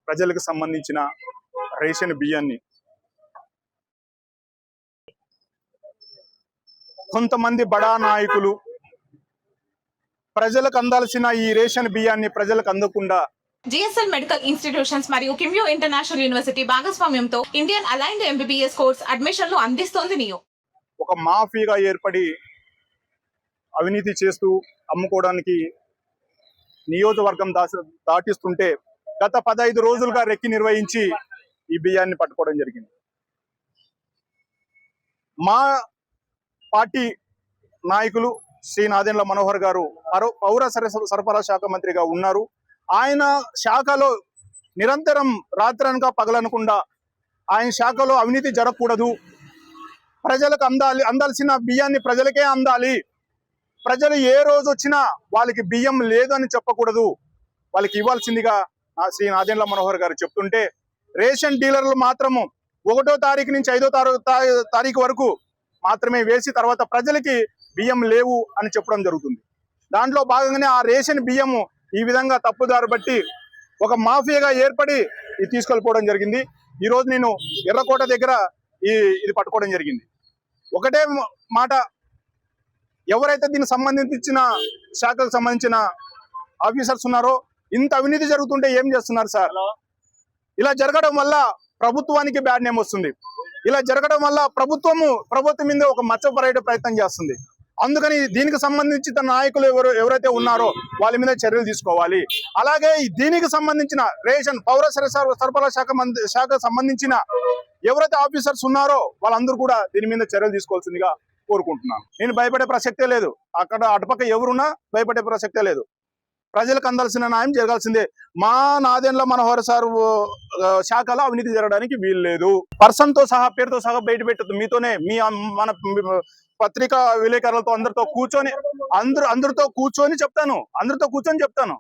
ప్రజలకు సంబంధించిన రేషన్ బియ్యాన్ని కొంతమంది బడా నాయకులు ప్రజలకు అందాల్సిన ఈ రేషన్ బియ్యాన్ని ప్రజలకు అందకుండా జిఎస్ఎల్ మెడికల్ ఇన్స్టిట్యూషన్స్ మరియు కిమ్యూ ఇంటర్నేషనల్ యూనివర్సిటీ భాగస్వామ్యంతో ఇండియన్ అలైన్డ్ ఎంబీబీఎస్ కోర్స్ అడ్మిషన్లు అందిస్తోంది నియో. ఒక మాఫియాగా ఏర్పడి అవినీతి చేస్తూ అమ్ముకోవడానికి నియోజకవర్గం దాటిస్తుంటే గత 15 రోజులుగా రెక్కి నిర్వహించి ఈ బియ్యాన్ని పట్టుకోవడం జరిగింది. మా పార్టీ నాయకులు శ్రీ నాదెండ్ల మనోహర్ గారు పౌర సరఫరా శాఖ మంత్రిగా ఉన్నారు. ఆయన శాఖలో నిరంతరం రాత్రనక పగలనకుండా ఆయన శాఖలో అవినీతి జరగకూడదు, ప్రజలకు అందాల్సిన బియ్యాన్ని ప్రజలకే అందాలి, ప్రజలు ఏ రోజు వచ్చినా వాళ్ళకి బియ్యం లేదు అని చెప్పకూడదు, వాళ్ళకి ఇవ్వాల్సిందిగా శ్రీ నాదెండ్ల మనోహర్ గారు చెప్తుంటే రేషన్ డీలర్లు మాత్రము 1వ తారీఖు నుంచి 5వ తారీఖు వరకు మాత్రమే వేసి తర్వాత ప్రజలకి బియ్యం లేవు అని చెప్పడం జరుగుతుంది. దాంట్లో భాగంగానే ఆ రేషన్ బియ్యము ఈ విధంగా తప్పుదారు బట్టి ఒక మాఫియాగా ఏర్పడి ఇది తీసుకెళ్ళిపోవడం జరిగింది. ఈరోజు నేను ఎర్రకోట దగ్గర ఇది పట్టుకోవడం జరిగింది. ఒకటే మాట, ఎవరైతే దీనికి సంబంధించిన శాఖలకు సంబంధించిన ఆఫీసర్స్ ఉన్నారో ఇంత అవినీతి జరుగుతుంటే ఏం చేస్తున్నారు సార్? ఇలా జరగడం వల్ల ప్రభుత్వానికి బ్యాడ్ నేమ్ వస్తుంది. ఇలా జరగడం వల్ల ప్రభుత్వం మీద ఒక మచ్చపడే ప్రయత్నం చేస్తుంది. అందుకని దీనికి సంబంధించిన నాయకులు ఎవరైతే ఉన్నారో వాళ్ళ మీద చర్యలు తీసుకోవాలి. అలాగే దీనికి సంబంధించిన రేషన్ పౌర సరఫరా శాఖ సంబంధించిన ఎవరైతే ఆఫీసర్స్ ఉన్నారో వాళ్ళందరూ కూడా దీని మీద చర్యలు తీసుకోవాల్సిందిగా కోరుకుంటున్నాను. నేను భయపడే ప్రసక్తే లేదు, అక్కడ అటుపక్క ఎవరున్నా భయపడే ప్రసక్తే లేదు. ప్రజలకు అందాల్సిన న్యాయం జరగాల్సిందే. మా నాదెండ్ల మనోహర్ సార్ శాఖలో అవినీతి జరగడానికి వీలు లేదు. పర్సన్తో సహా పేరుతో సహా బయట పెట్టద్దు. మీతోనే మన పత్రికా విలేకరులతో అందరితో కూర్చొని చెప్తాను.